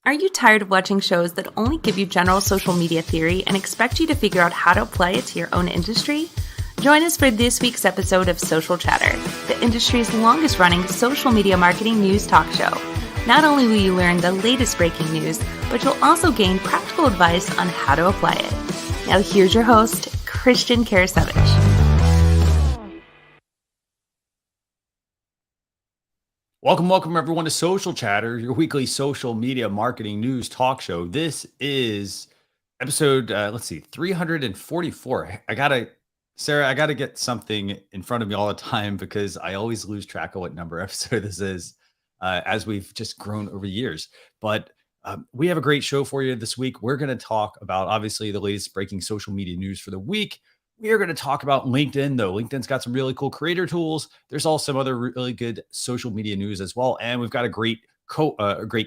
Are you tired of watching shows that only give you general social media theory and expect you to figure out how to apply it to your own industry? Join us for this week's episode of Social Chatter, the industry's longest running social media marketing news talk show. Not only will you learn the latest breaking news, but you'll also gain practical advice on how to apply it. Now here's your host, Christian Karasiewicz. Welcome everyone to Social Chatter, your weekly social media marketing news talk show. This is episode, 344. Sarah, I gotta get something in front of me all the time because I always lose track of what number episode this is as we've just grown over years. But we have a great show for you this week. We're going to talk about, obviously, the latest breaking social media news for the week. We are going to talk about LinkedIn, though. LinkedIn's got some really cool creator tools. There's also some other really good social media news as well. And we've got a great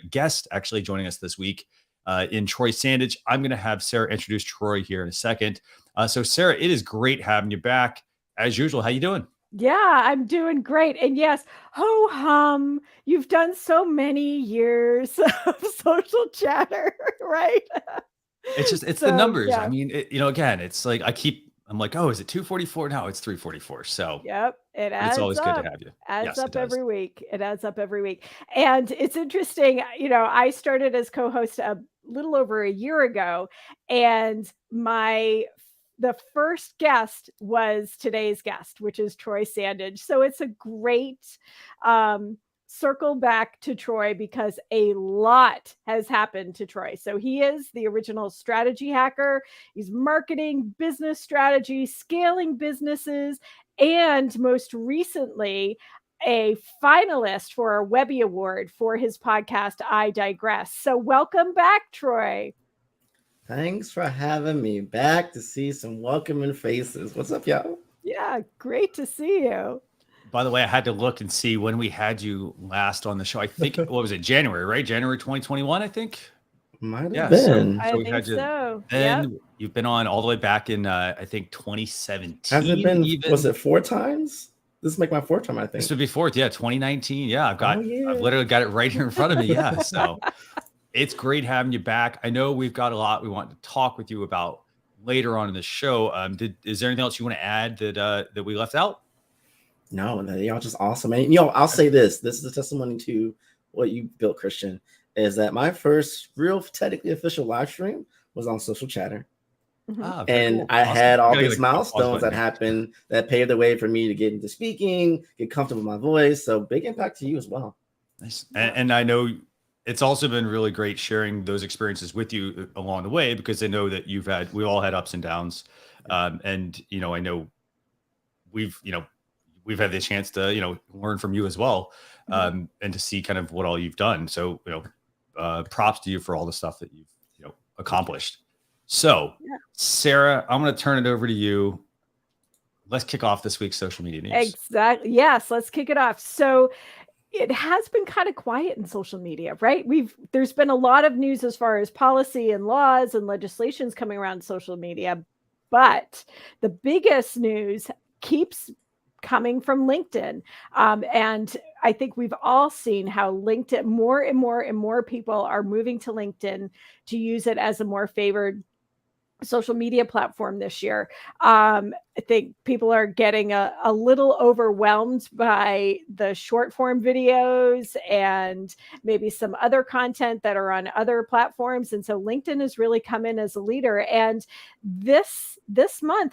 guest actually joining us this week in Troy Sandidge. I'm going to have Sarah introduce Troy here in a second. So Sarah, it is great having you back. As usual, how you doing? Yeah, I'm doing great. And yes, ho hum, you've done so many years of Social Chatter, right? It's the numbers. Yeah. I mean, again, it's like I'm like, oh, is it 244? No, it's 344. So yep, it's always good to have you. Adds up every week. It adds up every week. And it's interesting, I started as co-host a little over a year ago, and the first guest was today's guest, which is Troy Sandidge. So it's a great circle back to Troy because a lot has happened to Troy. So he is the original strategy hacker. He's marketing, business strategy, scaling businesses, and most recently, a finalist for our Webby Award for his podcast, I Digress. So welcome back, Troy. Thanks for having me back to see some welcoming faces. What's up, y'all? Yeah, great to see you. By the way, I had to look and see when we had you last on the show. I think, what was it, January, right? January 2021, I think? Might have been. So we had you. Then you've been on all the way back in, I think, 2017. Has it been, was it 4 times? This is like my 4th time, I think. This would be 4th, yeah, 2019. Yeah, I've literally got it right here in front of me. Yeah, so it's great having you back. I know we've got a lot we want to talk with you about later on in the show. Is there anything else you want to add that we left out? No, y'all just awesome. And I'll say this is a testimony to what you built, Christian, is that my first real technically official live stream was on Social Chatter. Mm-hmm. And cool. I had all these milestones that happened that paved the way for me to get into speaking, get comfortable with my voice. So big impact to you as well. Nice. And I know it's also been really great sharing those experiences with you along the way, because I know that we all had ups and downs. And, I know we've had the chance to, learn from you as well, and to see kind of what all you've done. So, props to you for all the stuff that you've, accomplished. So, Sarah, I'm going to turn it over to you. Let's kick off this week's social media news. Exactly. Yes, let's kick it off. So it has been kind of quiet in social media, right? There's been a lot of news as far as policy and laws and legislations coming around social media, but the biggest news keeps coming from LinkedIn. And I think we've all seen how LinkedIn, more and more people are moving to LinkedIn to use it as a more favored social media platform this year. I think people are getting a little overwhelmed by the short form videos and maybe some other content that are on other platforms. And so LinkedIn has really come in as a leader. And this month,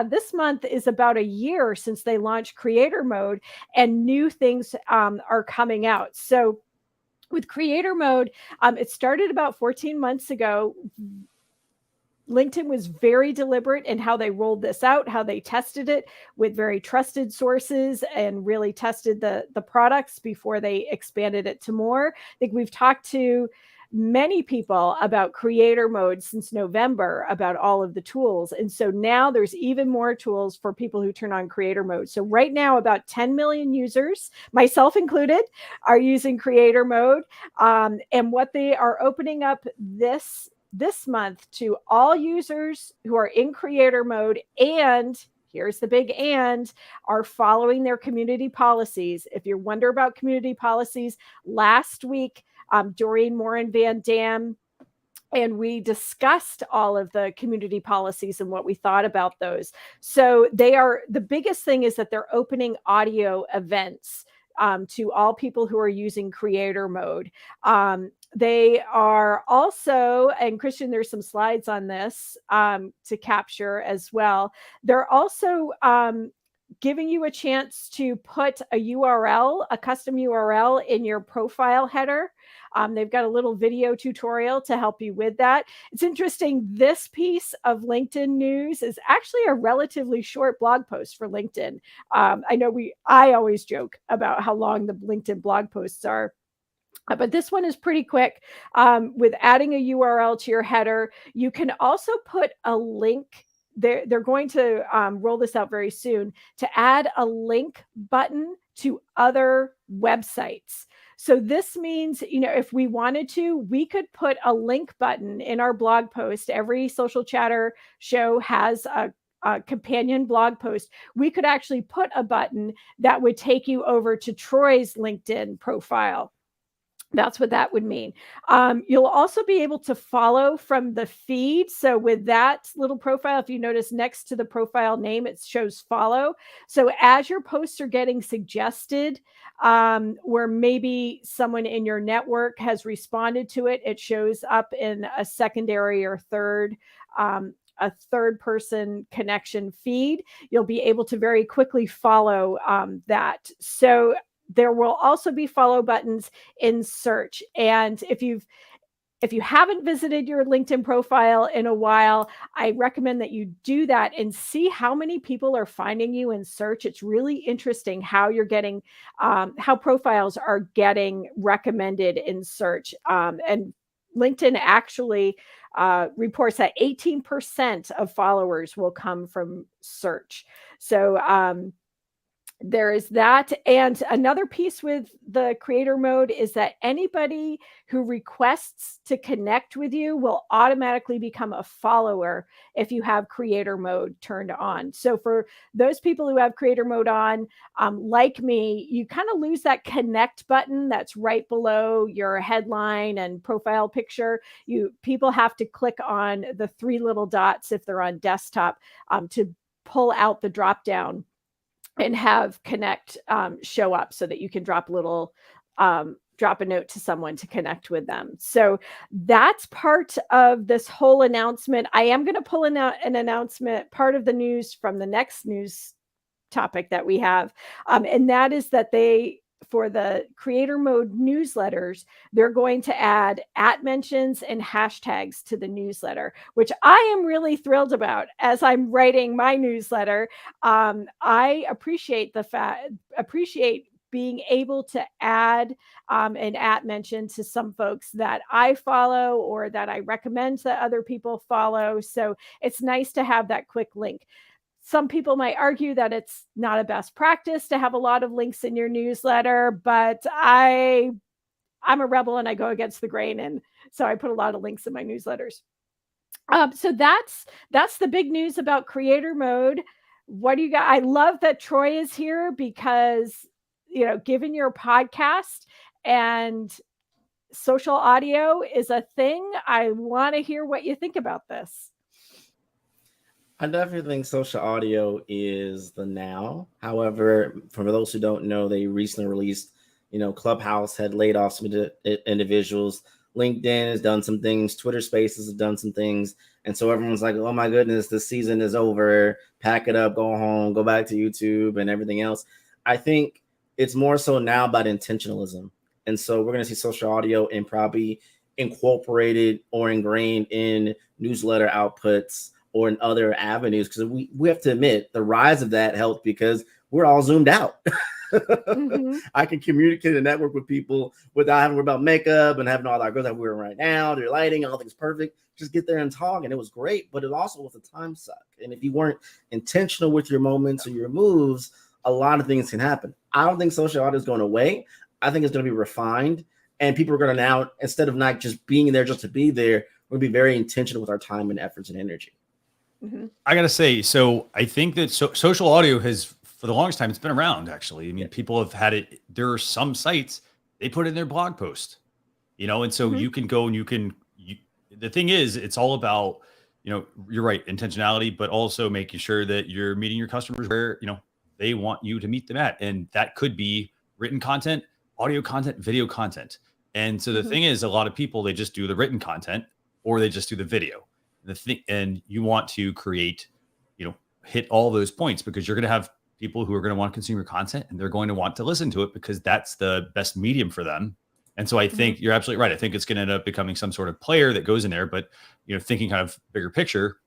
this month is about a year since they launched creator mode, and new things are coming out. So with creator mode, it started about 14 months ago. LinkedIn was very deliberate in how they rolled this out, how they tested it with very trusted sources and really tested the products before they expanded it to more. I think we've talked to many people about creator mode since November, about all of the tools. And so now there's even more tools for people who turn on creator mode. So right now, about 10 million users, myself included, are using creator mode. And what they are opening up this month to all users who are in creator mode, and here's the big and, are following their community policies. If you wonder about community policies, last week, Doreen Morin Van Dam, and we discussed all of the community policies and what we thought about those. So the biggest thing is that they're opening audio events to all people who are using creator mode. They are also, and Christian, there's some slides on this to capture as well. They're also giving you a chance to put a URL, a custom URL in your profile header. They've got a little video tutorial to help you with that. It's interesting. This piece of LinkedIn news is actually a relatively short blog post for LinkedIn. I always joke about how long the LinkedIn blog posts are. But this one is pretty quick with adding a URL to your header. You can also put a link. They're going to roll this out very soon to add a link button to other websites. So this means, if we wanted to, we could put a link button in our blog post. Every Social Chatter show has a companion blog post. We could actually put a button that would take you over to Troy's LinkedIn profile. That's what that would mean. You'll also be able to follow from the feed. So with that little profile, if you notice next to the profile name, it shows follow. So as your posts are getting suggested, where maybe someone in your network has responded to it, it shows up in a secondary or a third person connection feed. You'll be able to very quickly follow that. So there will also be follow buttons in search. And if you haven't visited your LinkedIn profile in a while, I recommend that you do that and see how many people are finding you in search. It's really interesting how you're getting, how profiles are getting recommended in search. And LinkedIn actually reports that 18% of followers will come from search. So, there is that. And another piece with the creator mode is that anybody who requests to connect with you will automatically become a follower if you have creator mode turned on. So for those people who have creator mode on, like me, you kind of lose that connect button that's right below your headline and profile picture. People have to click on the three little dots if they're on desktop to pull out the drop down and have connect show up so that you can drop a note to someone to connect with them. So that's part of this whole announcement. I am going to pull an announcement, part of the news from the next news topic that we have. And that is that for the creator mode newsletters, they're going to add @mentions and hashtags to the newsletter, which I am really thrilled about as I'm writing my newsletter. I appreciate being able to add an @mention to some folks that I follow or that I recommend that other people follow. So it's nice to have that quick link. Some people might argue that it's not a best practice to have a lot of links in your newsletter, but I'm a rebel and I go against the grain. And so I put a lot of links in my newsletters. So that's the big news about creator mode. What do you got? I love that Troy is here because, given your podcast and social audio is a thing, I want to hear what you think about this. I definitely think social audio is the now. However, for those who don't know, they recently released, Clubhouse had laid off some individuals. LinkedIn has done some things. Twitter Spaces have done some things. And so everyone's like, oh my goodness, the season is over. Pack it up, go home, go back to YouTube and everything else. I think it's more so now about intentionalism. And so we're going to see social audio and probably incorporated or ingrained in newsletter outputs or in other avenues, because we have to admit the rise of that helped because we're all zoomed out. Mm-hmm. I can communicate and network with people without having to worry about makeup and having all that girls that we're in right now, their lighting, all things perfect. Just get there and talk. And it was great, but it also was a time suck. And if you weren't intentional with your moments or your moves, a lot of things can happen. I don't think social audio is going away. I think it's going to be refined. And people are going to now, instead of not just being there just to be there, we're going to be very intentional with our time and efforts and energy. Mm-hmm. I got to say, so I think that social audio has, for the longest time, it's been around, actually. I mean, people have had it. There are some sites, they put in their blog post, And so Mhm. you can go and the thing is, it's all about, you're right, intentionality, but also making sure that you're meeting your customers where, they want you to meet them at. And that could be written content, audio content, video content. And so the Mhm. thing is, a lot of people, they just do the written content or they just do the video. And you want to create, hit all those points, because you're going to have people who are going to want to consume your content and they're going to want to listen to it because that's the best medium for them. And so I think you're absolutely right. I think it's going to end up becoming some sort of player that goes in there, but thinking kind of bigger picture,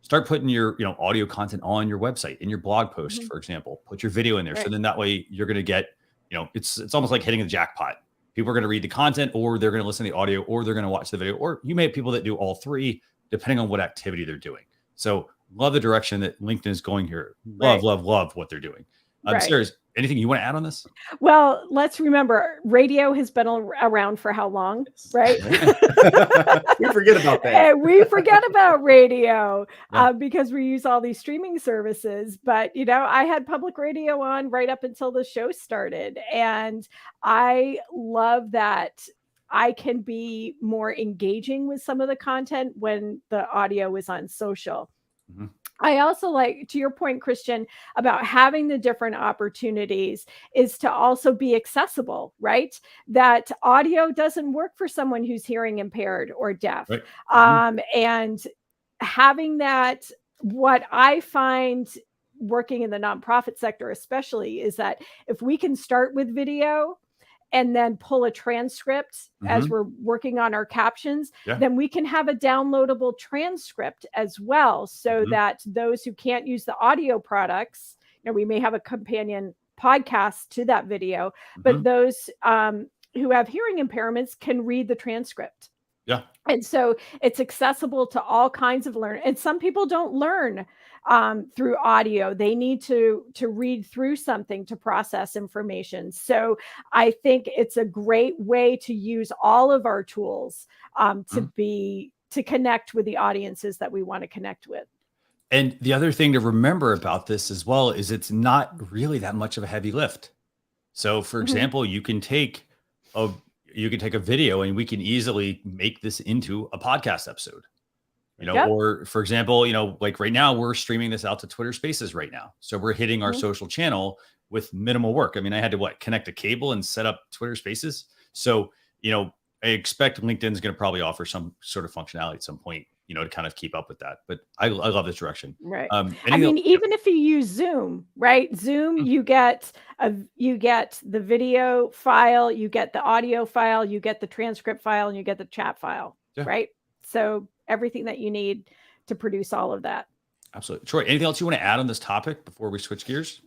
start putting your, audio content on your website, in your blog post, for example, put your video in there. Right. So then that way you're going to get, it's almost like hitting the jackpot. People are going to read the content, or they're going to listen to the audio, or they're going to watch the video, or you may have people that do all three, depending on what activity they're doing. So love the direction that LinkedIn is going here. Love what they're doing. Sarah, anything you want to add on this? Well, let's remember, radio has been around for how long, right? We forget about that. And we forget about radio because we use all these streaming services. But, I had public radio on right up until the show started. And I love that I can be more engaging with some of the content when the audio is on social. Mm-hmm. I also like, to your point, Christian, about having the different opportunities is to also be accessible, right? That audio doesn't work for someone who's hearing impaired or deaf. Right. And having that, what I find working in the nonprofit sector especially, is that if we can start with video and then pull a transcript as we're working on our captions, then we can have a downloadable transcript as well, so that those who can't use the audio products, we may have a companion podcast to that video, but those who have hearing impairments can read the transcript. Yeah. And so it's accessible to all kinds of learn. And some people don't learn through audio. They need to read through something to process information. So I think it's a great way to use all of our tools to connect with the audiences that we want to connect with. And the other thing to remember about this as well is it's not really that much of a heavy lift. So for example, you can take a video and we can easily make this into a podcast episode. Or for example, like right now we're streaming this out to Twitter Spaces right now. So we're hitting our social channel with minimal work. I mean, I had to connect a cable and set up Twitter Spaces. So, I expect LinkedIn's going to probably offer some sort of functionality at some point, to kind of keep up with that. But I love this direction. Right. Even if you use Zoom, right? Zoom, you get the video file, you get the audio file, you get the transcript file, and you get the chat file, right? So everything that you need to produce all of that. Absolutely. Troy, anything else you want to add on this topic before we switch gears?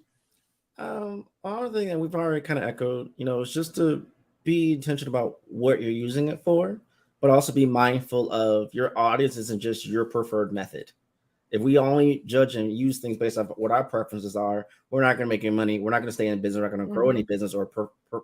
One thing that we've already kind of echoed, is just to be intentional about what you're using it for, but also be mindful of your audience isn't just your preferred method. If we only judge and use things based off what our preferences are, we're not going to make any money. We're not going to stay in business. We're not going to grow any business or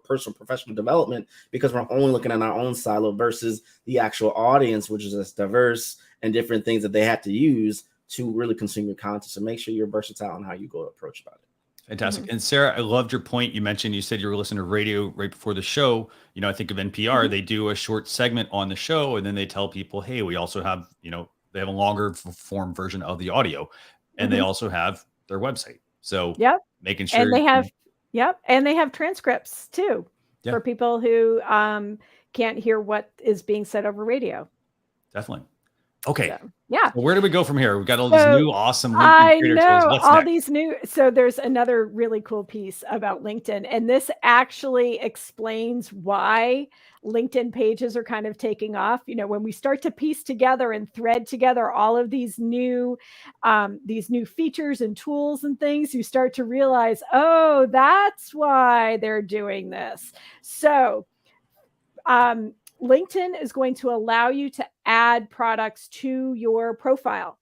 personal professional development, because we're only looking at our own silo versus the actual audience, which is as diverse and different things that they have to use to really consume your content. So make sure you're versatile in how you go approach about it. Fantastic. And Sarah, I loved your point. You said you were listening to radio right before the show. I think of NPR, they do a short segment on the show and then they tell people, hey, we also have, they have a longer form version of the audio, and they also have their website. So making sure. And they have, and they have transcripts too for people who can't hear what is being said over radio. Definitely. Okay. So, yeah. Well, where do we go from here? We've got all these new awesome LinkedIn I creator know tools. What's all next? these new. So there's another really cool piece about LinkedIn, and this actually explains why LinkedIn pages are kind of taking off. When we start to piece together and thread together all of these new features and tools and things, you start to realize, oh, that's why they're doing this. So, LinkedIn is going to allow you to add products to your profile.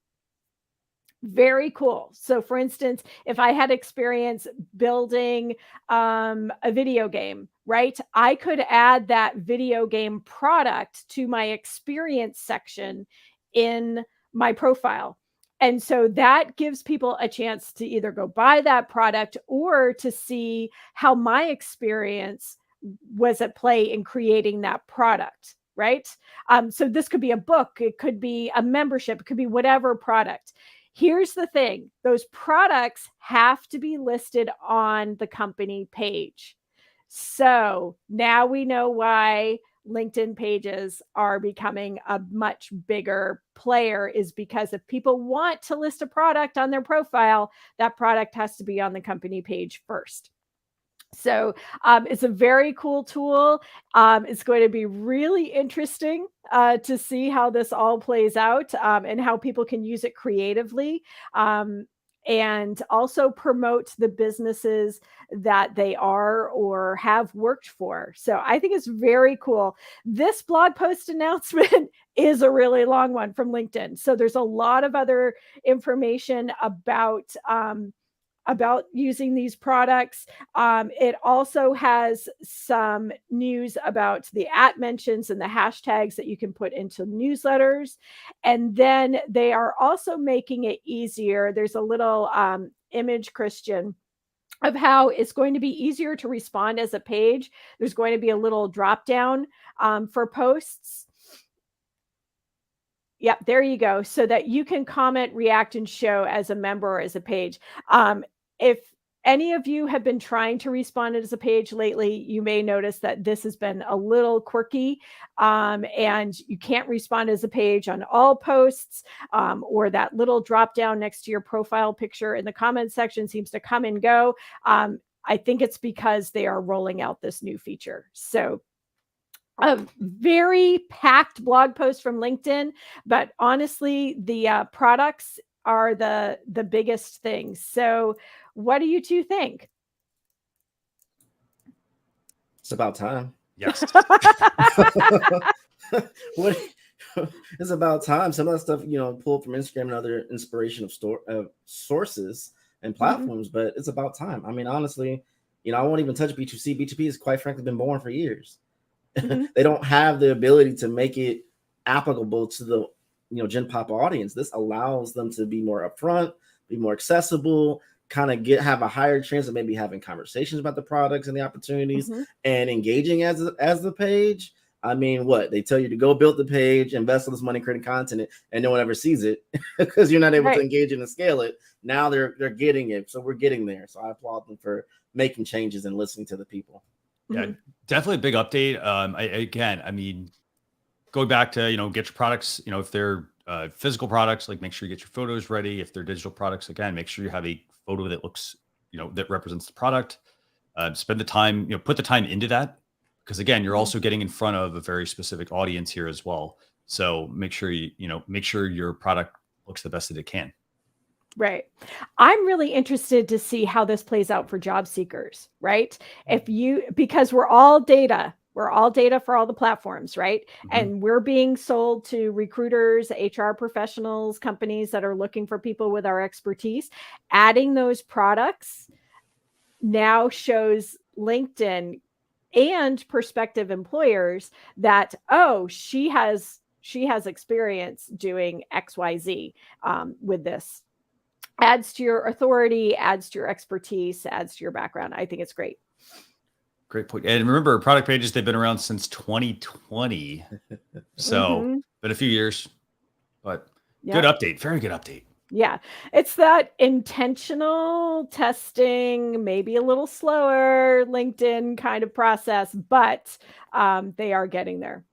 Very cool. So for instance, if I had experience building a video game, right? I could add that video game product to my experience section in my profile. And so that gives people a chance to either go buy that product or to see how my experience was at play in creating that product, right? So this could be a book, it could be a membership, it could be whatever product. Here's the thing, those products have to be listed on the company page. So now we know why LinkedIn pages are becoming a much bigger player, is because if people want to list a product on their profile, that product has to be on the company page first. So it's a very cool tool. It's going to be really interesting to see how this all plays out, and how people can use it creatively. And also promote the businesses that they are or have worked for. So I think it's very cool. This blog post announcement is a really long one from LinkedIn. So there's a lot of other information about using these products. It also has some news about the @mentions and the hashtags that you can put into newsletters. And then they are also making it easier. There's a little image, Christian, of how it's going to be easier to respond as a page. There's going to be a little drop down for posts. Yep, there you go. So that you can comment, react, and show as a member or as a page. If any of you have been trying to respond as a page lately, you may notice that this has been a little quirky, and you can't respond as a page on all posts, or that little drop down next to your profile picture in the comment section seems to come and go. I think it's because they are rolling out this new feature. So a very packed blog post from LinkedIn, but honestly, the products are the biggest things. So what do you two think? It's about time. Yes. It's about time. Some of that stuff, pulled from Instagram and other inspiration of sources and platforms, but it's about time. I mean, honestly, I won't even touch B2C. B2B has quite frankly been born for years. They don't have the ability to make it applicable to the Gen Pop audience. This allows them to be more upfront, be more accessible, kind of have a higher chance of maybe having conversations about the products and the opportunities, and engaging as the page. I mean, what they tell you to go build the page, invest all this money creating content, and no one ever sees it because you're not able to engage it and scale it. Now they're getting it, so we're getting there. So I applaud them for making changes and listening to the people. Yeah, definitely a big update. I mean, going back to, get your products, if they're physical products, like make sure you get your photos ready. If they're digital products, again, make sure you have a photo that looks, that represents the product. Spend the time, put the time into that, because again, you're also getting in front of a very specific audience here as well. So make sure make sure your product looks the best that it can. Right. I'm really interested to see how this plays out for job seekers, right? Because we're all data for all the platforms, right? And we're being sold to recruiters, HR professionals, companies that are looking for people with our expertise. Adding those products now shows LinkedIn and prospective employers that, oh, she has experience doing XYZ with this. Adds to your authority, adds to your expertise, adds to your background. I think it's great. Great point. And remember, product pages, they've been around since 2020. So been a few years, but good update. Very good update. Yeah. It's that intentional testing, maybe a little slower LinkedIn kind of process, but they are getting there.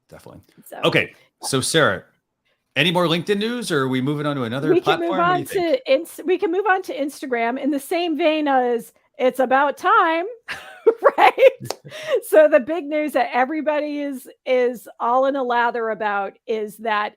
Definitely. So, okay. So Sarah, any more LinkedIn news, or are we moving on to another platform? We can move on to Instagram in the same vein as it's about time, right? So the big news that everybody is all in a lather about is that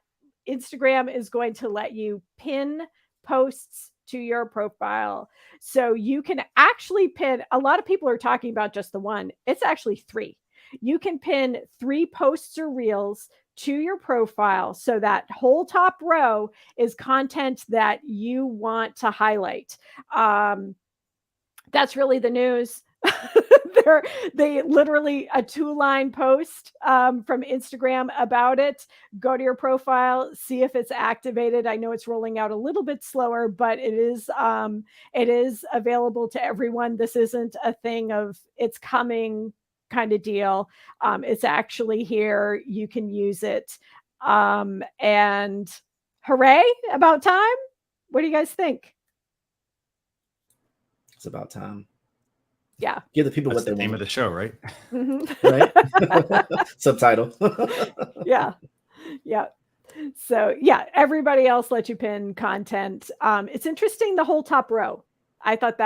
Instagram is going to let you pin posts to your profile. So you can actually pin, a lot of people are talking about just the one. It's actually 3. You can pin 3 posts or reels to your profile. So that whole top row is content that you want to highlight. That's really the news. They literally a 2-line post from Instagram about it. Go to your profile, see if it's activated. I know it's rolling out a little bit slower, but it is available to everyone. This isn't a thing of it's coming kind of deal. It's actually here. You can use it. And hooray, about time. What do you guys think? It's about time. Yeah. Give the people That's what they the name want. of the show, right? Right? Subtitle. Yeah. So yeah, everybody else let you pin content. It's interesting, the whole top row. I thought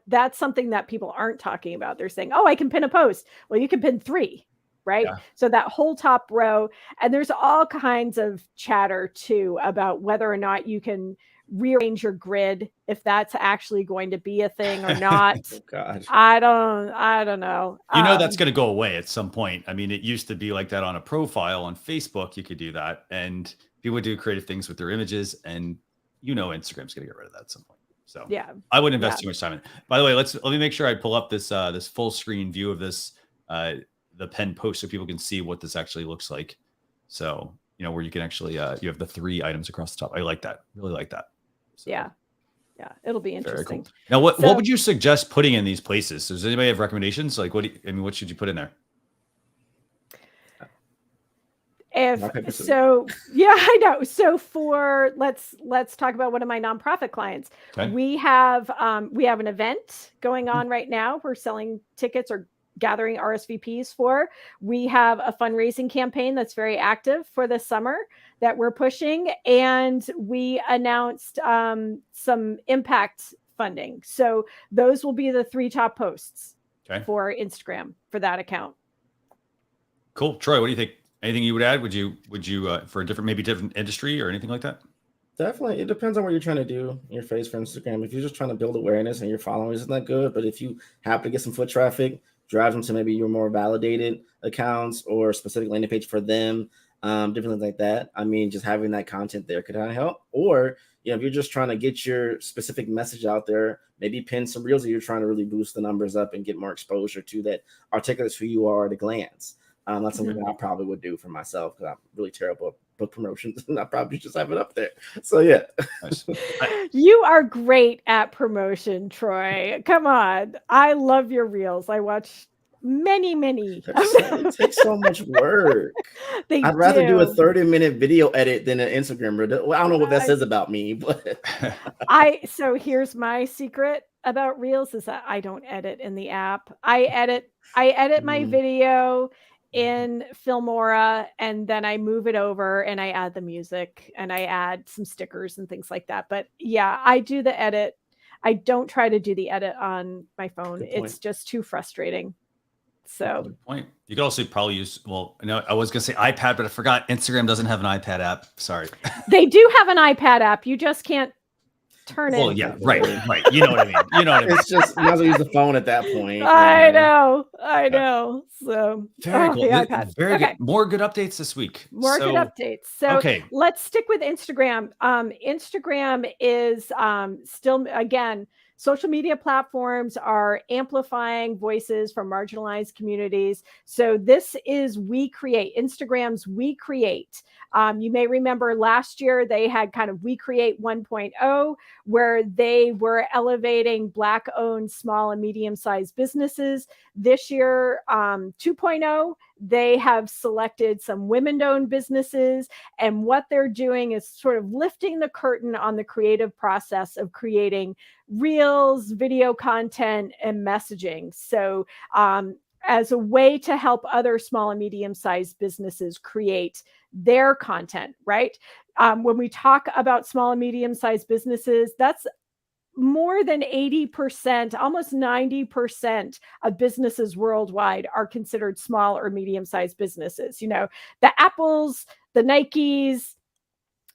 that's something that people aren't talking about. They're saying, oh, I can pin a post. Well, you can pin 3, right? Yeah. So that whole top row, and there's all kinds of chatter too about whether or not you can rearrange your grid, if that's actually going to be a thing or not. Oh, gosh. I don't know. That's going to go away at some point. I mean, it used to be like that on a profile on Facebook. You could do that, and people would do creative things with their images, and Instagram's going to get rid of that at some point. So yeah, I wouldn't invest too much time in it. By the way, let me make sure I pull up this this full screen view of this the pen post so people can see what this actually looks like. So where you can actually you have the 3 items across the top. I like that. Really like that. So, yeah, it'll be interesting. Cool. Now, what would you suggest putting in these places? Does anybody have recommendations? Like, what should you put in there? Yeah, I know. So let's talk about one of my nonprofit clients. Okay. We have an event going on right now. We're selling tickets or gathering RSVPs for. We have a fundraising campaign that's very active for this summer that we're pushing, and we announced some impact funding. So those will be the 3 top posts for Instagram for that account. Cool. Troy, what do you think? Anything you would add? Would you for a different industry or anything like that? Definitely. It depends on what you're trying to do in your face for Instagram. If you're just trying to build awareness and your following isn't that good, but if you happen to get some foot traffic, drive them to maybe your more validated accounts or specific landing page for them, different things like that. I mean, just having that content there could kind of help. Or, if you're just trying to get your specific message out there, maybe pin some reels that you're trying to really boost the numbers up and get more exposure to that articulates who you are at a glance. That's something that I probably would do for myself because I'm really terrible at book promotions and I probably just have it up there. So yeah. Nice. You are great at promotion, Troy. Come on. I love your reels. I watch many. It takes so much work. I'd rather do a 30-minute video edit than an Instagram reel. Well, I don't know what that says about me, but so here's my secret about reels is that I don't edit in the app. I edit my video in Filmora, and then I move it over and I add the music and I add some stickers and things like that. But yeah, I do the edit. I don't try to do the edit on my phone. It's just too frustrating. So good point. You could also probably use, I was going to say iPad, but I forgot Instagram doesn't have an iPad app. Sorry. They do have an iPad app. You just can't turn it. Well, yeah, right. You know what I mean? It's just, you might as well use the phone at that point. I know. So very cool. Very good. More good updates this week. Good updates. So let's stick with Instagram. Instagram is still, again, social media platforms are amplifying voices from marginalized communities. So this is Instagram's We Create. You may remember last year they had kind of We Create 1.0, where they were elevating Black-owned small and medium-sized businesses. This year, 2.0, they have selected some women-owned businesses, and what they're doing is sort of lifting the curtain on the creative process of creating reels, video content, and messaging. So as a way to help other small and medium-sized businesses create their content, right? When we talk about small and medium-sized businesses, that's more than 80%, almost 90% of businesses worldwide are considered small or medium-sized businesses. The Apples, the Nikes,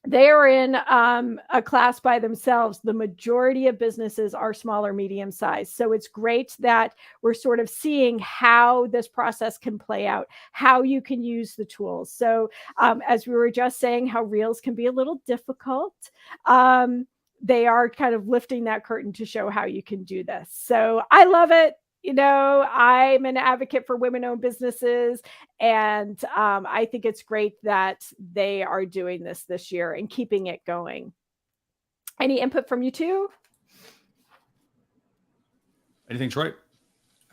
they are in a class by themselves. The majority of businesses are small or medium sized. So it's great that we're sort of seeing how this process can play out, how you can use the tools. So as we were just saying, how reels can be a little difficult. They are kind of lifting that curtain to show how you can do this. So I love it. I'm an advocate for women-owned businesses, and I think it's great that they are doing this year and keeping it going. Any input from you two? Anything, Troy?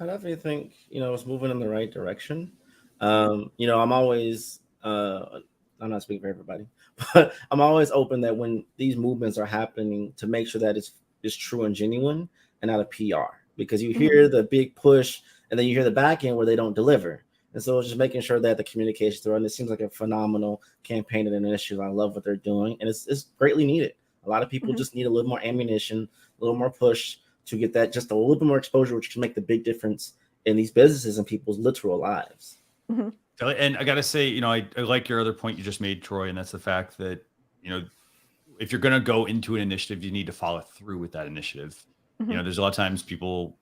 I definitely think, it's moving in the right direction. I'm always, I'm not speaking for everybody, but I'm always open that when these movements are happening to make sure that it's true and genuine and not a PR, because you hear the big push and then you hear the back end where they don't deliver. And so it's just making sure that the communication through, and it seems like a phenomenal campaign and initiative. I love what they're doing, and it's greatly needed. A lot of people just need a little more ammunition, a little more push to get that just a little bit more exposure, which can make the big difference in these businesses and people's literal lives. And I got to say, I like your other point you just made, Troy, and that's the fact that, if you're going to go into an initiative, you need to follow through with that initiative. There's a lot of times people,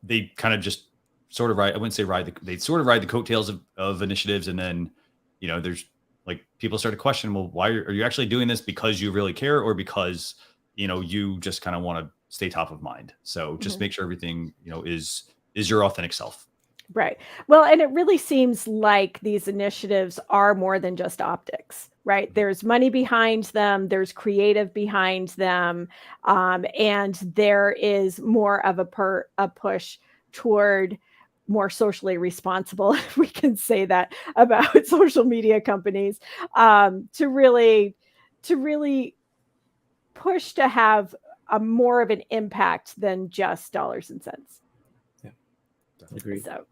they kind of just sort of ride, I wouldn't say they sort of ride the coattails of initiatives. And then, there's like people start to question, well, why are you actually doing this because you really care or because, you just kind of want to stay top of mind. So just make sure everything, is your authentic self. Right. Well, and it really seems like these initiatives are more than just optics, right? There's money behind them, there's creative behind them, and there is more of a push toward more socially responsible, if we can say that about social media companies, to really push to have a more of an impact than just dollars and cents. Yeah, agreed. So,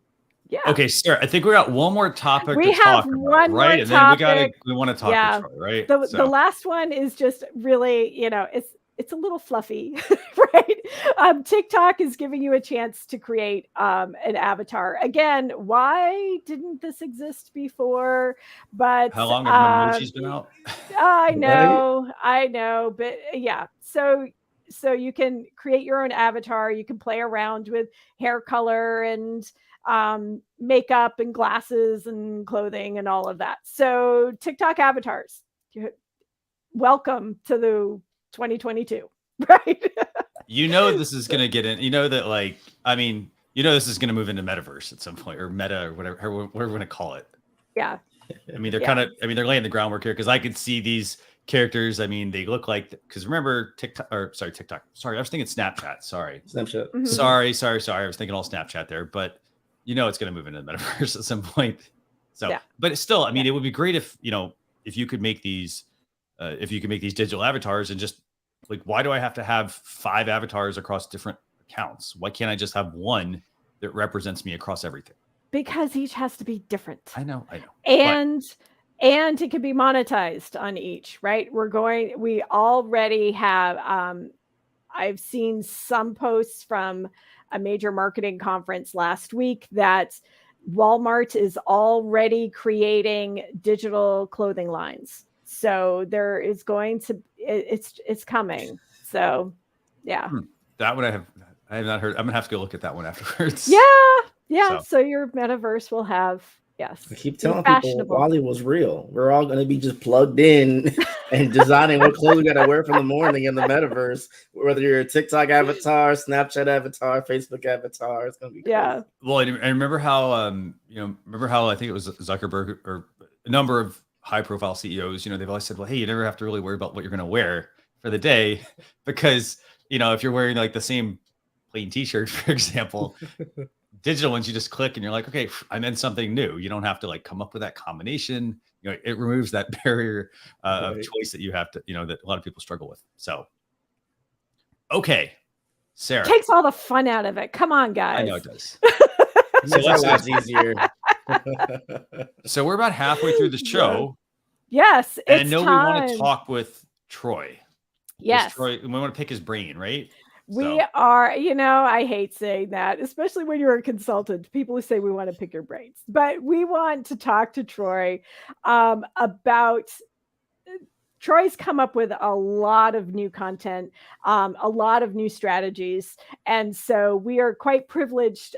yeah. Okay, Sarah, I think we got one more topic We to have talk about, one more right? And then we want to talk Yeah. to Troy, right? The last one is just really, it's a little fluffy, right? TikTok is giving you a chance to create an avatar. Again, why didn't this exist before? But how long have emojis been out? I know, but yeah. So you can create your own avatar. You can play around with hair color and makeup and glasses and clothing and all of that. So TikTok avatars, welcome to the 2022, right? This is going to get in, this is going to move into metaverse at some point, or meta, or whatever we're going to call it. Yeah. They're laying the groundwork here, because I could see these characters. They look like, because remember TikTok. Sorry, I was thinking Snapchat. Snapchat. Mhm. Sorry. I was thinking all Snapchat there, but it's going to move into the metaverse at some point. So, Yeah. But it's still, it would be great if you could make these, digital avatars, and just like, why do I have to have 5 avatars across different accounts? Why can't I just have one that represents me across everything? Because each has to be different. I know. And it can be monetized on each, right? We already have, I've seen some posts from a major marketing conference last week that Walmart is already creating digital clothing lines. So there is going to, it's coming. So yeah. That one I have not heard. I'm gonna have to go look at that one afterwards. Yeah. So your metaverse will have, yes. I keep telling people Wally was real. We're all going to be just plugged in and designing what clothes we got to wear from the morning in the metaverse. Whether you're a TikTok avatar, Snapchat avatar, Facebook avatar, it's going to be crazy. Yeah. Well, I remember how I think it was Zuckerberg or a number of high-profile CEOs. They've always said, well, hey, you never have to really worry about what you're going to wear for the day, because if you're wearing like the same plain T-shirt, for example. Digital ones, you just click and you're like, okay, I'm in something new. You don't have to like come up with that combination. It removes that barrier of choice that you have to, that a lot of people struggle with. So, okay, Sarah. Takes all the fun out of it. Come on, guys. I know it does. So makes our lives easier. So we're about halfway through the show. Yes, and I know we want to talk with Troy. Yes. Troy, we want to pick his brain, right? We are, I hate saying that, especially when you're a consultant. People who say we want to pick your brains, but we want to talk to Troy about. Troy's come up with a lot of new content, a lot of new strategies. And so we are quite privileged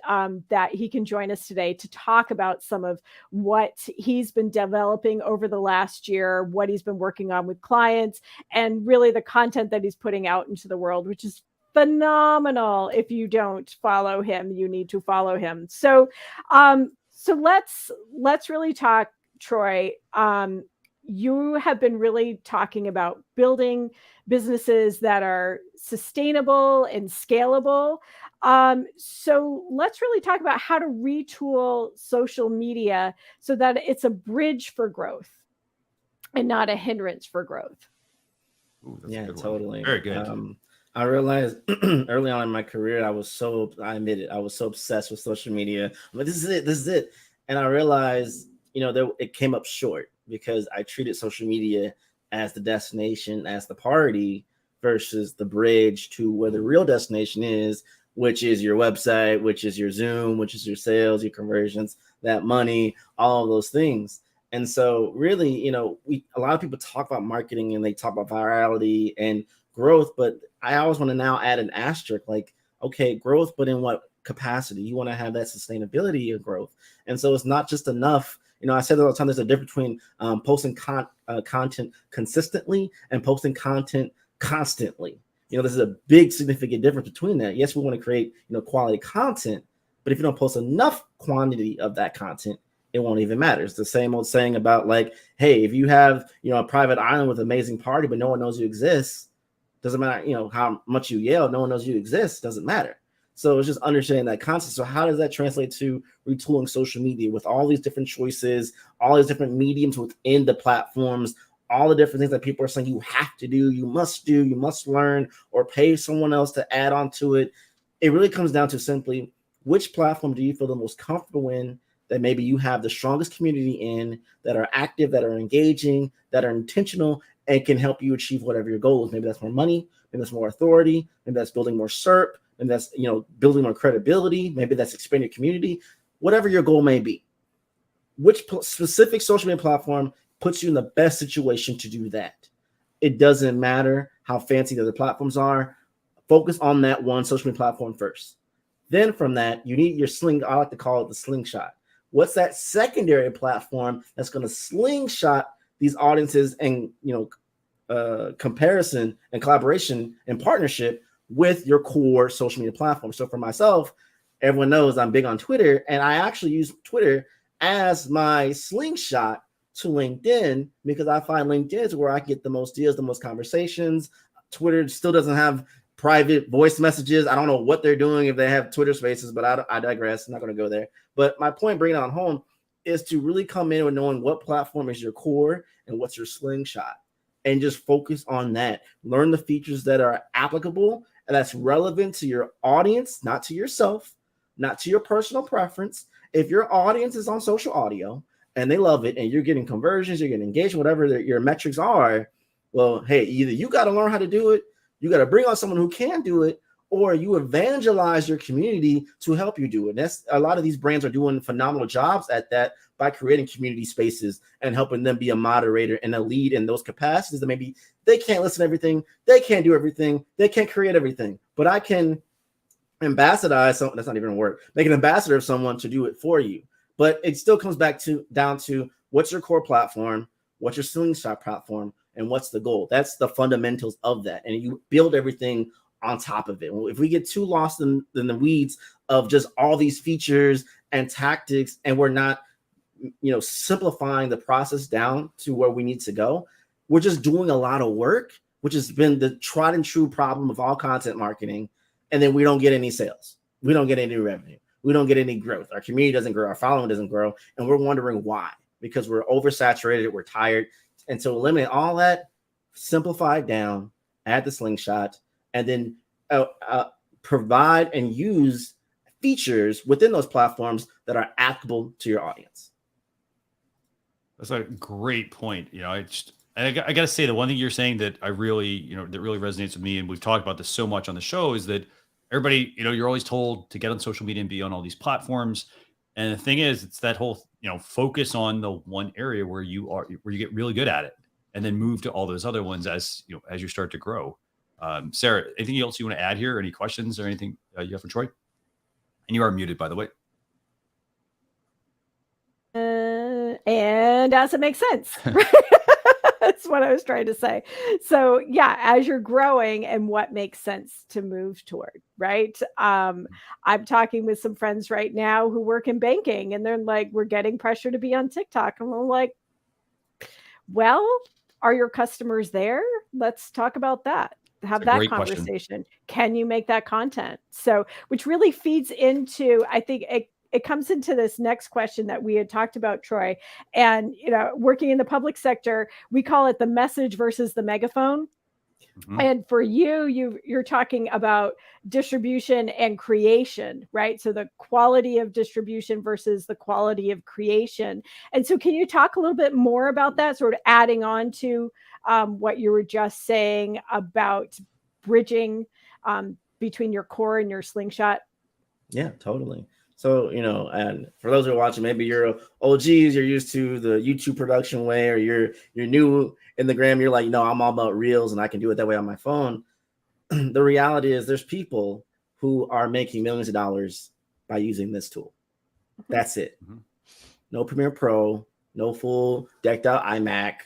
that he can join us today to talk about some of what he's been developing over the last year, what he's been working on with clients, and really the content that he's putting out into the world, which is phenomenal. If you don't follow him, you need to follow him. So let's really talk, Troy. You have been really talking about building businesses that are sustainable and scalable. So let's really talk about how to retool social media so that it's a bridge for growth and not a hindrance for growth. Ooh, that's a Yeah, good one. totally. Very good. I realized early on in my career, I admit it, I was so obsessed with social media. I'm like, this is it. And I realized, it came up short because I treated social media as the destination, as the party versus the bridge to where the real destination is, which is your website, which is your Zoom, which is your sales, your conversions, that money, all of those things. And so really, a lot of people talk about marketing and they talk about virality and growth, but I always want to now add an asterisk, like, okay, growth, but in what capacity? You want to have that sustainability of growth. And so it's not just enough. I said all the time, there's a difference between posting content consistently and posting content constantly. There's a big significant difference between that. Yes, we want to create, quality content, but if you don't post enough quantity of that content, it won't even matter. It's the same old saying about like, hey, if you have, a private island with an amazing party, but no one knows you exist, doesn't matter, how much you yell, no one knows you exist, doesn't matter. So it's just understanding that concept. So how does that translate to retooling social media with all these different choices, all these different mediums within the platforms, all the different things that people are saying you have to do, you must learn, or pay someone else to add on to it. It really comes down to simply, which platform do you feel the most comfortable in, that maybe you have the strongest community in, that are active, that are engaging, that are intentional, and can help you achieve whatever your goal is. Maybe that's more money, maybe that's more authority, maybe that's building more SERP, maybe that's building more credibility, maybe that's expanding your community, whatever your goal may be. Which specific social media platform puts you in the best situation to do that? It doesn't matter how fancy the other platforms are. Focus on that one social media platform first. Then from that, you need your I like to call it the slingshot. What's that secondary platform that's going to slingshot these audiences and comparison and collaboration and partnership with your core social media platform? So for myself, everyone knows I'm big on Twitter, and I actually use Twitter as my slingshot to LinkedIn, because I find LinkedIn is where I get the most deals, the most conversations. Twitter still doesn't have private voice messages. I don't know what they're doing if they have Twitter spaces, but I digress. I'm not going to go there. But my point, bringing it on home, is to really come in with knowing what platform is your core and what's your slingshot, and just focus on that. Learn the features that are applicable and that's relevant to your audience, not to yourself, not to your personal preference. If your audience is on social audio and they love it and you're getting conversions, you're getting engagement, whatever your metrics are, well, hey, either you got to learn how to do it, you got to bring on someone who can do it, or you evangelize your community to help you do it. That's a lot of these brands are doing phenomenal jobs at that by creating community spaces and helping them be a moderator and a lead in those capacities that maybe they can't listen to everything, they can't do everything, they can't create everything, but I can ambassadorize someone. That's not even a word. Make an ambassador of someone to do it for you. But it still comes down to what's your core platform, what's your slingshot platform, and what's the goal. That's the fundamentals of that. And you build everything on top of it. If we get too lost in the weeds of just all these features and tactics, and we're not, simplifying the process down to where we need to go, we're just doing a lot of work, which has been the tried and true problem of all content marketing. And then we don't get any sales. We don't get any revenue. We don't get any growth. Our community doesn't grow. Our following doesn't grow. And we're wondering why, because we're oversaturated. We're tired. And to eliminate all that, simplify it down, add the slingshot, and then provide and use features within those platforms that are applicable to your audience. That's a great point. I got to say, the one thing you're saying that I really, that really resonates with me, and we've talked about this so much on the show, is that everybody, you're always told to get on social media and be on all these platforms. And the thing is, it's that whole, focus on the one area where you get really good at it, and then move to all those other ones as you start to grow. Sarah, anything else you want to add here? Any questions or anything you have for Troy? And you are muted, by the way. And does it make sense? That's what I was trying to say. So yeah, as you're growing and what makes sense to move toward, right? I'm talking with some friends right now who work in banking, and they're like, we're getting pressure to be on TikTok. And we're like, well, are your customers there? Let's talk about that. have a that great question. conversation. Can you make that content? So, which really feeds into, I think it comes into this next question that we had talked about, Troy. And, working in the public sector, we call it the message versus the megaphone. Mhm. And for you're talking about distribution and creation, right? So the quality of distribution versus the quality of creation. And so can you talk a little bit more about that, sort of adding on to what you were just saying about bridging between your core and your slingshot? Yeah, totally. So, and for those who are watching, maybe you're OGs, you're used to the YouTube production way, or you're new in the gram, you're like, no, I'm all about reels and I can do it that way on my phone. The reality is there's people who are making millions of dollars by using this tool. That's it. Mhm. No Premiere Pro, no full decked out iMac,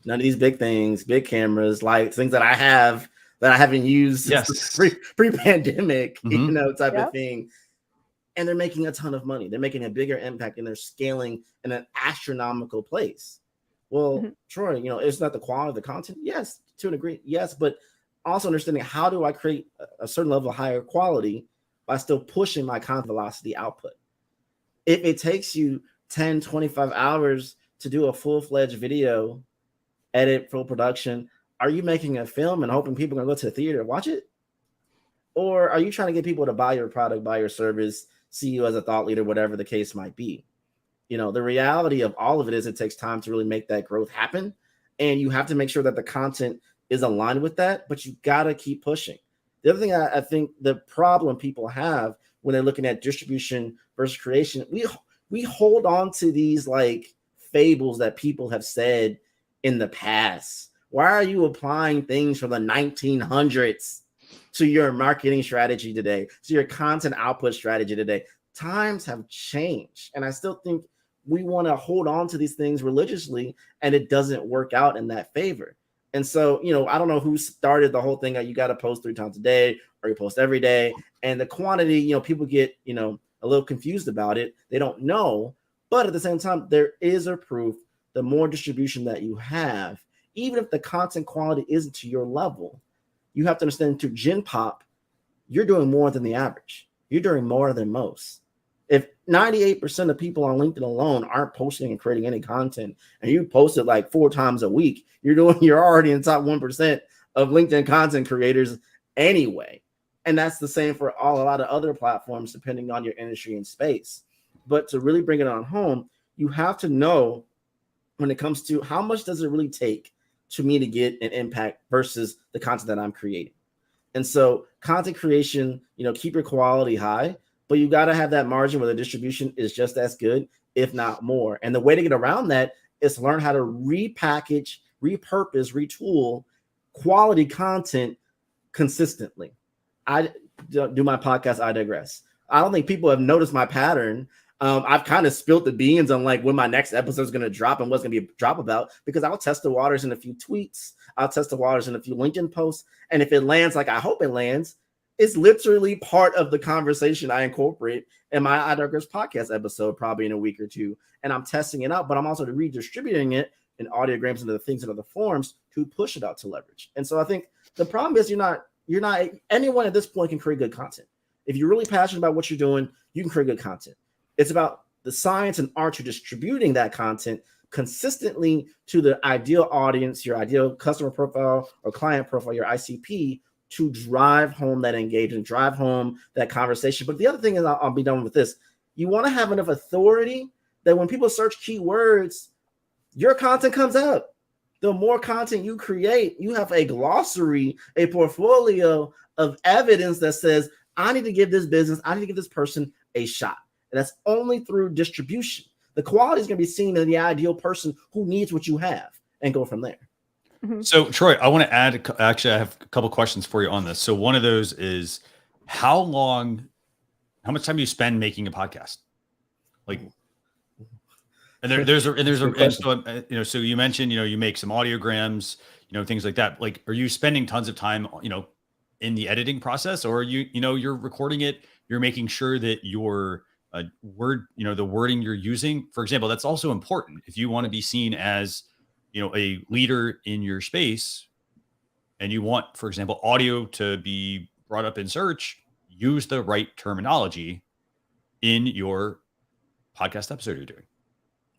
none of these big things, big cameras, lights, things that I haven't used since pre-pandemic, type of thing. And they're making a ton of money. They're making a bigger impact and they're scaling in an astronomical place. Well, Troy, it's not the quality of the content. Yes, to a degree. Yes, but also understanding how do I create a certain level of higher quality by still pushing my content velocity output. If it takes you 10, 25 hours to do a full-fledged video, edit, full production, are you making a film and hoping people are going to go to the theater and watch it? Or are you trying to get people to buy your product, buy your service, see you as a thought leader, whatever the case might be? The reality of all of it is it takes time to really make that growth happen. And you have to make sure that the content is aligned with that, but you got to keep pushing. The other thing I think the problem people have when they're looking at distribution versus creation, we hold on to these like fables that people have said in the past. Why are you applying things from the 1900s to your marketing strategy today, to your content output strategy today? Times have changed. And I still think we want to hold on to these things religiously, and it doesn't work out in that favor. And so, I don't know who started the whole thing that you got to post 3 times a day or you post every day. And the quantity, people get, a little confused about it. They don't know. But at the same time, there is a proof the more distribution that you have, even if the content quality isn't to your level, you have to understand to Gen Pop, you're doing more than the average. You're doing more than most. If 98% of people on LinkedIn alone aren't posting and creating any content, and you post it like 4 times a week, you're already in the top 1% of LinkedIn content creators anyway. And that's the same for a lot of other platforms, depending on your industry and space. But to really bring it on home, you have to know when it comes to how much does it really take to me to get an impact versus the content that I'm creating. And so content creation, keep your quality high, but you got to have that margin where the distribution is just as good, if not more. And the way to get around that is learn how to repackage, repurpose, retool quality content consistently. I do my podcast, I Digress. I don't think people have noticed my pattern. I've kind of spilled the beans on like when my next episode is going to drop and what's going to be a drop about, because I'll test the waters in a few tweets. I'll test the waters in a few LinkedIn posts. And if it lands like I hope it lands, it's literally part of the conversation I incorporate in my I Digress podcast episode, probably in a week or two. And I'm testing it out, but I'm also redistributing it in audiograms into the things and other forms to push it out to leverage. And so I think the problem is you're not anyone at this point can create good content. If you're really passionate about what you're doing, you can create good content. It's about the science and art to distributing that content consistently to the ideal audience, your ideal customer profile or client profile, your ICP, to drive home that engagement, drive home that conversation. But the other thing is, I'll be done with this. You want to have enough authority that when people search keywords, your content comes up. The more content you create, you have a glossary, a portfolio of evidence that says, I need to give this business, I need to give this person a shot. And that's only through distribution. The quality is going to be seen in the ideal person who needs what you have, and go from there. So Troy, I want to add, actually, I have a couple questions for you on this. So one of those is how much time do you spend making a podcast? Like, so you mentioned, you make some audiograms, things like that. Like, are you spending tons of time, in the editing process, or are you're recording it, you're making sure that your the wording you're using, for example, that's also important if you want to be seen as, a leader in your space and you want, for example, audio to be brought up in search, use the right terminology in your podcast episode you're doing.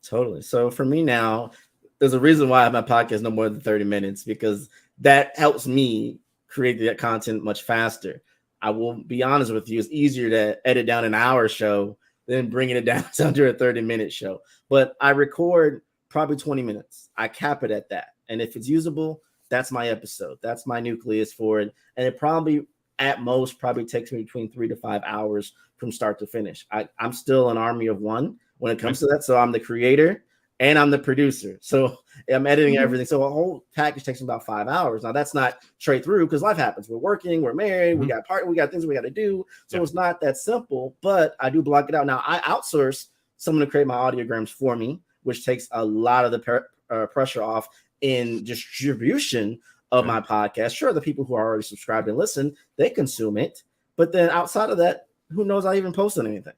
Totally. So for me now, there's a reason why I have my podcast no more than 30 minutes, because that helps me create that content much faster. I will be honest with you, it's easier to edit down an hour show than bringing it down to under a 30-minute show. But I record probably 20 minutes. I cap it at that. And if it's usable, that's my episode. That's my nucleus for it. And it probably, at most, probably takes me between 3 to 5 hours from start to finish. I'm still an army of one when it comes to that. So I'm the creator and I'm the producer. So I'm editing everything. So a whole package takes about 5 hours. Now that's not straight through, because life happens. We're working, we're married, we got things we got to do. So it's not that simple, but I do block it out. Now I outsource someone to create my audiograms for me, which takes a lot of the pressure off in distribution of my podcast. Sure, the people who are already subscribed and listen, they consume it. But then outside of that, who knows I even posted anything?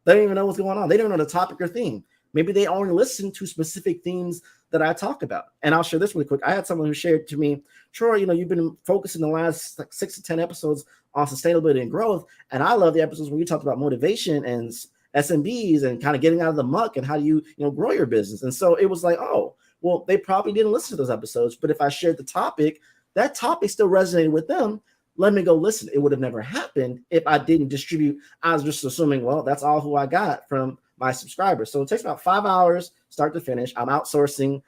They don't even know what's going on. They don't know the topic or theme. Maybe they only listen to specific themes that I talk about. And I'll share this really quick. I had someone who shared to me, Troy, you've been focusing the last 6 to 10 episodes on sustainability and growth. And I love the episodes when you talked about motivation and SMBs and kind of getting out of the muck and how do you grow your business. And so it was like, oh, well, they probably didn't listen to those episodes. But if I shared the topic, that topic still resonated with them. Let me go listen. It would have never happened if I didn't distribute. I was just assuming, well, that's all who I got from my subscribers. So it takes about 5 hours start to finish. I'm outsourcing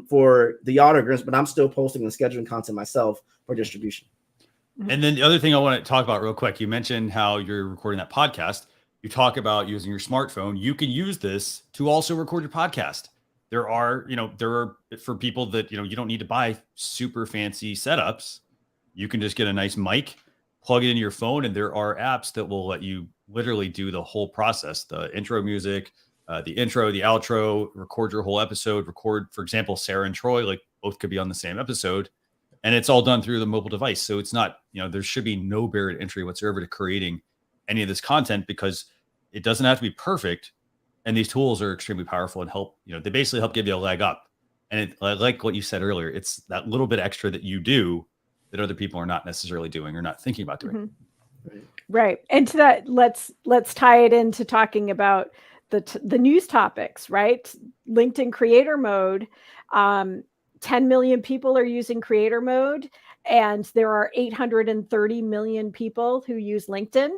for the autograms, but I'm still posting and scheduling content myself for distribution. And then the other thing I want to talk about real quick, you mentioned how you're recording that podcast. You talk about using your smartphone. You can use this to also record your podcast. There are for people that, you don't need to buy super fancy setups. You can just get a nice mic, plug it into your phone, and there are apps that will let you literally do the whole process, the intro music, the intro, the outro, record your whole episode, record, for example, Sarah and Troy, like both could be on the same episode, and it's all done through the mobile device. So it's not, there should be no barrier to entry whatsoever to creating any of this content, because it doesn't have to be perfect. And these tools are extremely powerful and help, they basically help give you a leg up. And like what you said earlier, it's that little bit extra that you do that other people are not necessarily doing or not thinking about doing. Right. And to that, let's tie it into talking about the news topics, right? LinkedIn creator mode. 10 million people are using creator mode, and there are 830 million people who use LinkedIn.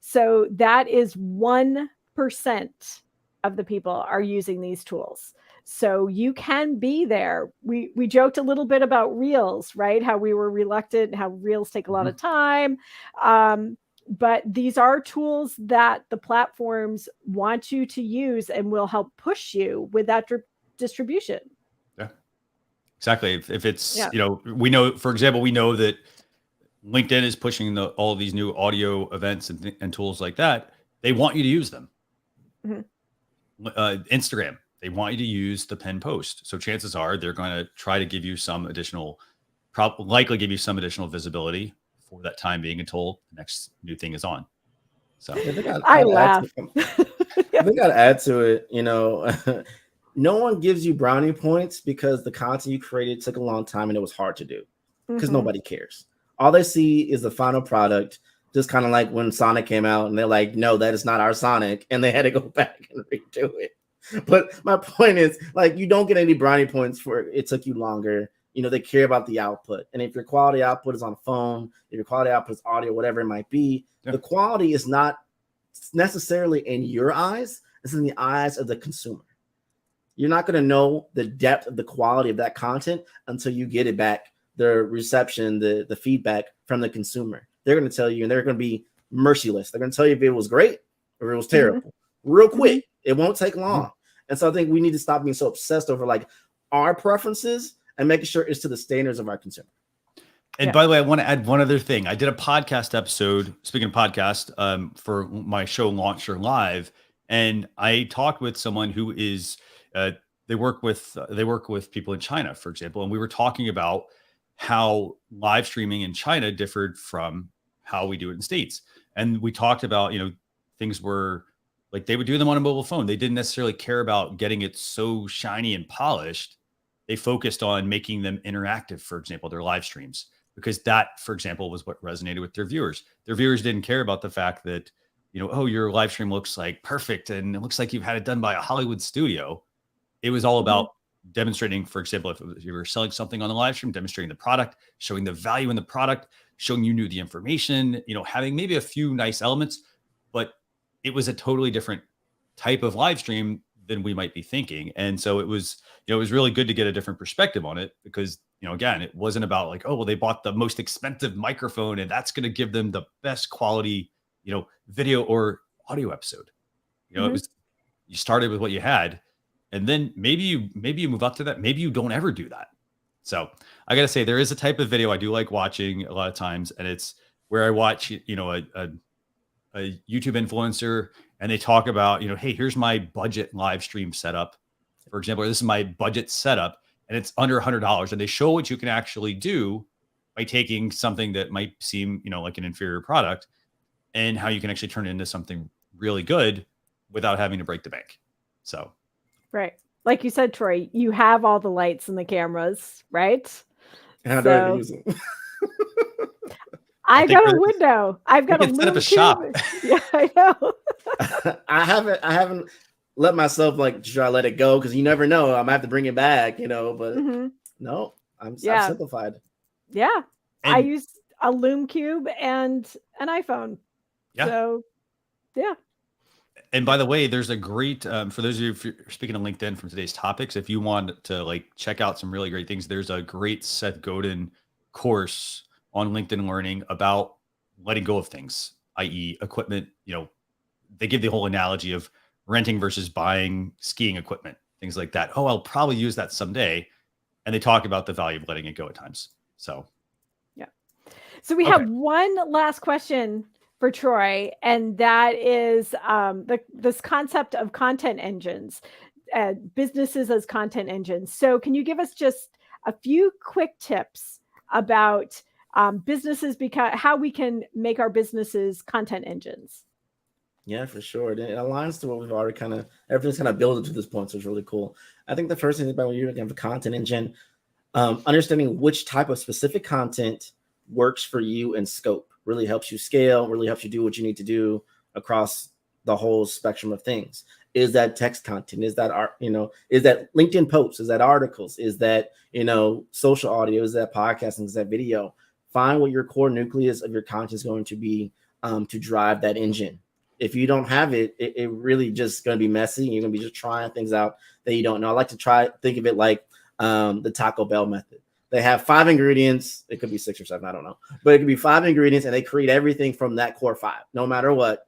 So that is 1% of the people are using these tools. So you can be there. We joked a little bit about Reels, right? How we were reluctant, how Reels take a lot of time. But these are tools that the platforms want you to use and will help push you with that distribution. Yeah, exactly. If it's, we know, for example, we know that LinkedIn is pushing all of these new audio events and tools like that. They want you to use them. Instagram, they want you to use the pinned post. So chances are they're going to try to give you some additional, likely give you some additional visibility for that time being until the next new thing is on. So I laugh. They got to add to it. No one gives you brownie points because the content you created took a long time and it was hard to do, because nobody cares. All they see is the final product. Just kind of like when Sonic came out and they're like, no, that is not our Sonic. And they had to go back and redo it. But my point is, like, you don't get any brownie points for it took you longer. They care about the output. And if your quality output is on a phone, if your quality output is audio, whatever it might be, the quality is not necessarily in your eyes. It's in the eyes of the consumer. You're not going to know the depth of the quality of that content until you get it back, the reception, the feedback from the consumer. They're going to tell you, and they're going to be merciless. They're going to tell you if it was great or it was terrible real quick. It won't take long. And so I think we need to stop being so obsessed over like our preferences and making sure it's to the standards of our consumer. And by the way, I want to add one other thing. I did a podcast episode, speaking of podcast, for my show Launcher Live. And I talked with someone who is, they work with people in China, for example. And we were talking about how live streaming in China differed from how we do it in the States. And we talked about, things were like they would do them on a mobile phone. They didn't necessarily care about getting it so shiny and polished. They focused on making them interactive, for example, their live streams. because that, for example, was what resonated with their viewers. Their viewers didn't care about the fact that, oh, your live stream looks like perfect and it looks like you've had it done by a Hollywood studio. It was all about demonstrating, for example, if you were selling something on the live stream, demonstrating the product, showing the value in the product, showing you knew the information, having maybe a few nice elements, but it was a totally different type of live stream than we might be thinking. And so it was really good to get a different perspective on it because, again, it wasn't about like, oh, well, they bought the most expensive microphone and that's going to give them the best quality, video or audio episode. It was, you started with what you had, and then maybe you move up to that. Maybe you don't ever do that. So I got to say, there is a type of video I do like watching a lot of times, and it's where I watch, a YouTube influencer, and they talk about, hey, here's my budget live stream setup. For example, this is my budget setup, and it's under $100, and they show what you can actually do by taking something that might seem, like an inferior product, and how you can actually turn it into something really good without having to break the bank. So, right. Like you said, Troy, you have all the lights and the cameras, right? How do I use them? I got a window. I've got a set up a shop. Yeah, I know. I haven't let myself try to let it go because you never know. I might have to bring it back, but no, I'm simplified. Yeah. And I use a Loom Cube and an iPhone. Yeah. So, yeah. And by the way, there's a great, for those of you, if you're speaking of LinkedIn from today's topics, if you want to check out some really great things, there's a great Seth Godin course on LinkedIn Learning about letting go of things, i.e. equipment. They give the whole analogy of renting versus buying skiing equipment, things like that. Oh, I'll probably use that someday. And they talk about the value of letting it go at times. So, yeah. So we have one last question for Troy, and that is this concept of content engines, businesses as content engines. So can you give us just a few quick tips about businesses, because how we can make our businesses content engines? Yeah, for sure. It aligns to what we've already everything's kind of built to this point. So it's really cool. I think the first thing about when you're looking at a content engine, understanding which type of specific content works for you in scope really helps you scale, really helps you do what you need to do across the whole spectrum of things. Is that text content? Is that art? Is that LinkedIn posts? Is that articles? Is that, social audio? Is that podcasting? Is that video? Find what your core nucleus of your content is going to be to drive that engine. If you don't have it, it really just going to be messy. You're going to be just trying things out that you don't know. I like to think of it like the Taco Bell method. They have 5 ingredients. It could be 6 or 7. I don't know. But it could be 5 ingredients, and they create everything from that core 5. No matter what,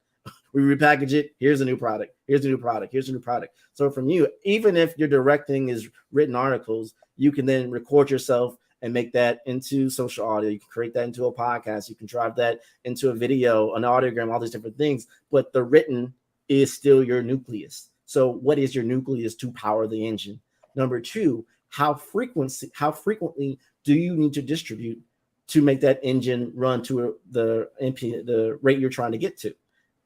we repackage it. Here's a new product. Here's a new product. Here's a new product. So from you, even if your direct thing is written articles, you can then record yourself and make that into social audio. You can create that into a podcast. You can drive that into a video, an audiogram, all these different things. But the written is still your nucleus. So what is your nucleus to power the engine? Number 2, how frequently do you need to distribute to make that engine run to the rate you're trying to get to?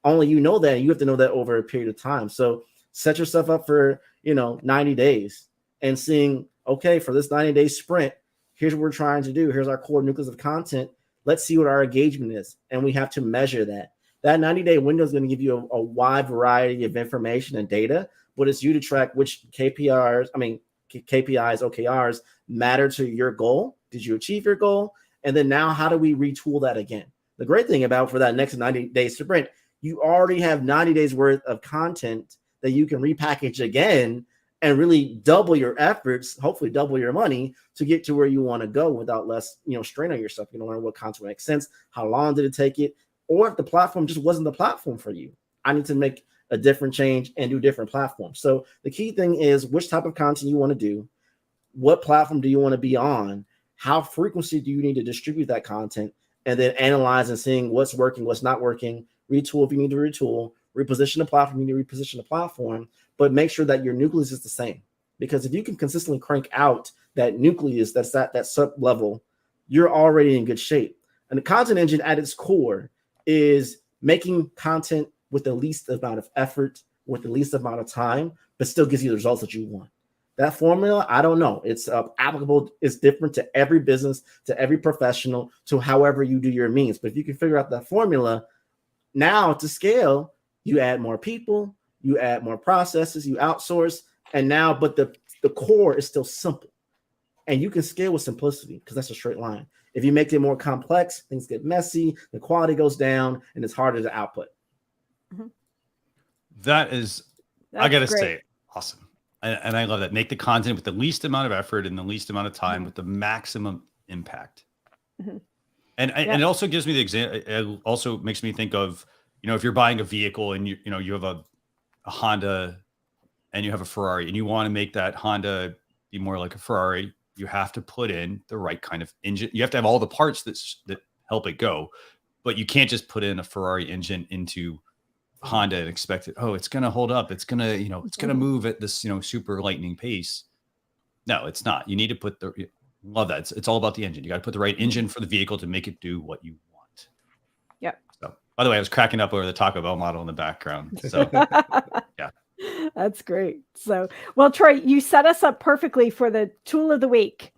Only you know that, and you have to know that over a period of time. So set yourself up for 90 days and seeing, okay, for this 90-day sprint, here's what we're trying to do. Here's our core nucleus of content. Let's see what our engagement is. And we have to measure that. That 90-day window is going to give you a wide variety of information and data, but it's you to track which KPIs, OKRs matter to your goal. Did you achieve your goal? And then now how do we retool that again? The great thing about for that next 90-day sprint, you already have 90 days worth of content that you can repackage again and really double your efforts, hopefully double your money to get to where you want to go without less, strain on yourself. You learn what content makes sense. How long did it take it? Or if the platform just wasn't the platform for you, I need to make a different change and do different platforms. So the key thing is which type of content you want to do, what platform do you want to be on, how frequently do you need to distribute that content, and then analyze and seeing what's working, what's not working, retool if you need to retool, reposition the platform, you need to reposition the platform, but make sure that your nucleus is the same. Because if you can consistently crank out that nucleus, that's that sub level, you're already in good shape. And the content engine at its core is making content with the least amount of effort, with the least amount of time, but still gives you the results that you want. That formula, I don't know. It's applicable. It's different to every business, to every professional, to however you do your means. But if you can figure out that formula, now to scale, you add more people, you add more processes, you outsource, and now, but the core is still simple. And you can scale with simplicity because that's a straight line. If you make it more complex, things get messy, the quality goes down, and it's harder to output. That's I got to say, awesome. And I love that. Make the content with the least amount of effort and the least amount of time with the maximum impact. And it also gives me the example. It also makes me think of, if you're buying a vehicle and you have a Honda and you have a Ferrari and you want to make that Honda be more like a Ferrari, you have to put in the right kind of engine. You have to have all the parts that help it go, but you can't just put in a Ferrari engine into Honda and expect it. Oh, it's going to hold up. It's going to, it's going to move at this, super lightning pace. No, it's not. You need to put love that. It's all about the engine. You got to put the right engine for the vehicle to make it do what you want. Yep. So, by the way, I was cracking up over the Taco Bell model in the background. So, yeah. That's great. So, well, Troy, you set us up perfectly for the tool of the week.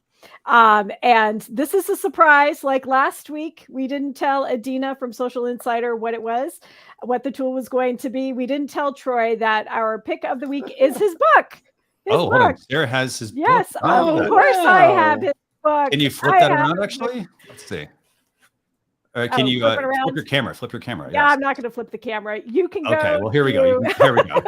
And this is a surprise. Like last week, we didn't tell Adina from Social Insider what the tool was going to be. We didn't tell Troy that our pick of the week is his book. Hold on. Sarah has his book. Yes, of course I have his book. Can you flip that around, actually? Let's see. Can you flip your camera? Flip your camera. Yeah, I'm not going to flip the camera. You can go. Okay, well, here we go. Here we go.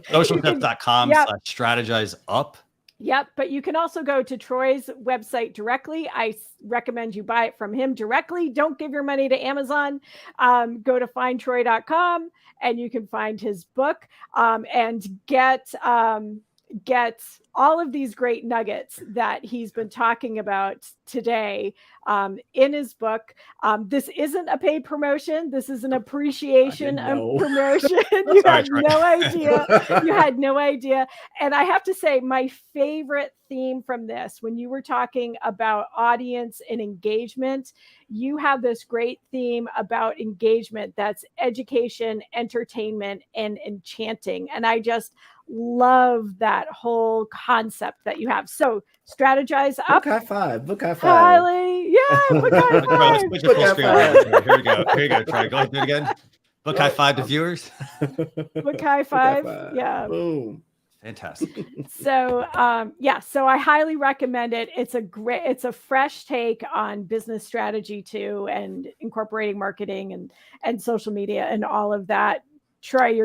socialchef.com/strategize up. Yep. But you can also go to Troy's website directly. I recommend you buy it from him directly. Don't give your money to Amazon. Go to findtroy.com and you can find his book and get all of these great nuggets that he's been talking about today in his book. This isn't a paid promotion. This is an appreciation of promotion. You had no idea. You had no idea. And I have to say, my favorite theme from this, when you were talking about audience and engagement, you have this great theme about engagement that's education, entertainment, and enchanting. And I just love that whole concept that you have. So strategize up. Book high five. Book high five. Highly, yeah. Book high five. Book high five. Here we go. Here you go. Try. Go ahead, do it again. Book high five to viewers. Book high five. Yeah. Boom. Fantastic. So so I highly recommend it. It's a fresh take on business strategy too, and incorporating marketing and social media and all of that. Troy,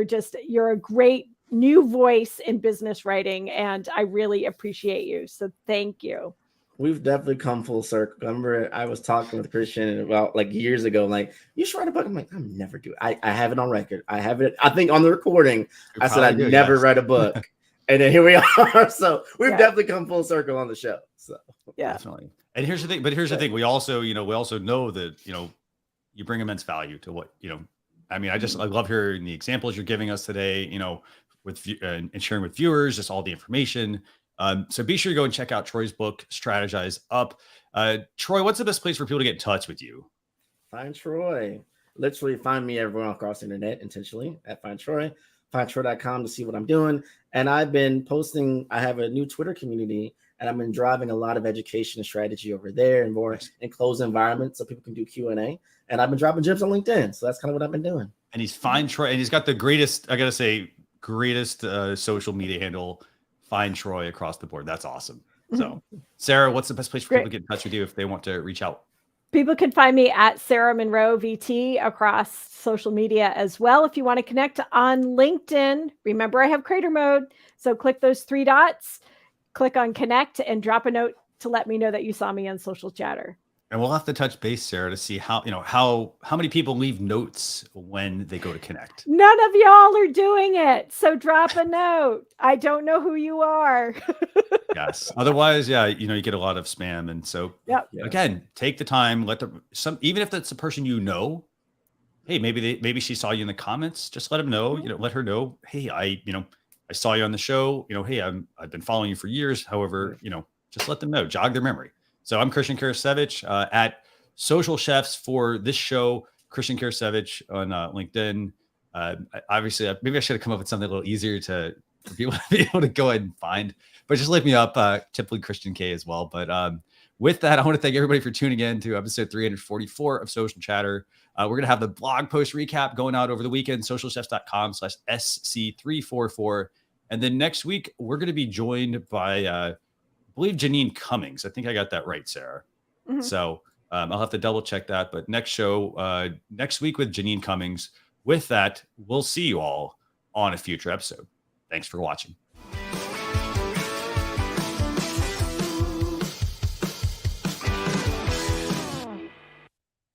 you're a great new voice in business writing, and I really appreciate you. So thank you. We've definitely come full circle. I remember I was talking with Christian about years ago, you should write a book. I'm like, I'm never do it. I have it on record. I have it, I think, on the recording. I said I'd never write a book. And then here we are. So we've definitely come full circle on the show. So yeah, definitely. And here's the thing. But here's the thing. We also know that you bring immense value to what I mean. I love hearing the examples you're giving us today. With and sharing with viewers, just all the information. So be sure to go and check out Troy's book, Strategize Up. Troy, what's the best place for people to get in touch with you? Find Troy. Literally find me everywhere across the internet intentionally at Find Troy. Findtroy.com to see what I'm doing. And I've been posting, I have a new Twitter community, and I've been driving a lot of education and strategy over there and more enclosed environments so people can do Q&A. And I've been dropping gems on LinkedIn. So that's kind of what I've been doing. And he's Find Troy, and he's got the greatest, I got to say, social media handle, Find Troy, across the board. That's awesome. So Sarah, what's the best place for people to get in touch with you if they want to reach out? People can find me at Sarah Monroe VT across social media as well. If you want to connect on LinkedIn, remember I have creator mode. So click those 3 dots, click on connect, and drop a note to let me know that you saw me on Social Chatter. And we'll have to touch base, Sarah, to see how many people leave notes when they go to connect. None of y'all are doing it. So drop a note. I don't know who you are. Yes. Otherwise, you get a lot of spam. And so again, take the time, even if that's the person hey, maybe she saw you in the comments, just let them know, let her know, hey, I saw you on the show, hey, I've been following you for years. However, just let them know, jog their memory. So I'm Christian Karasiewicz at Social Chefs for this show, Christian Karasiewicz on LinkedIn. Obviously, maybe I should have come up with something a little easier for people to be able to go ahead and find. but just look me up, typically Christian K as well. But with that, I want to thank everybody for tuning in to episode 344 of Social Chatter. We're going to have the blog post recap going out over the weekend, socialchefs.com/SC344. And then next week, we're going to be joined by, I believe, Janine Cummings. I think I got that right, Sarah. Mm-hmm. So I'll have to double check that. But next show, next week with Janine Cummings. With that, we'll see you all on a future episode. Thanks for watching.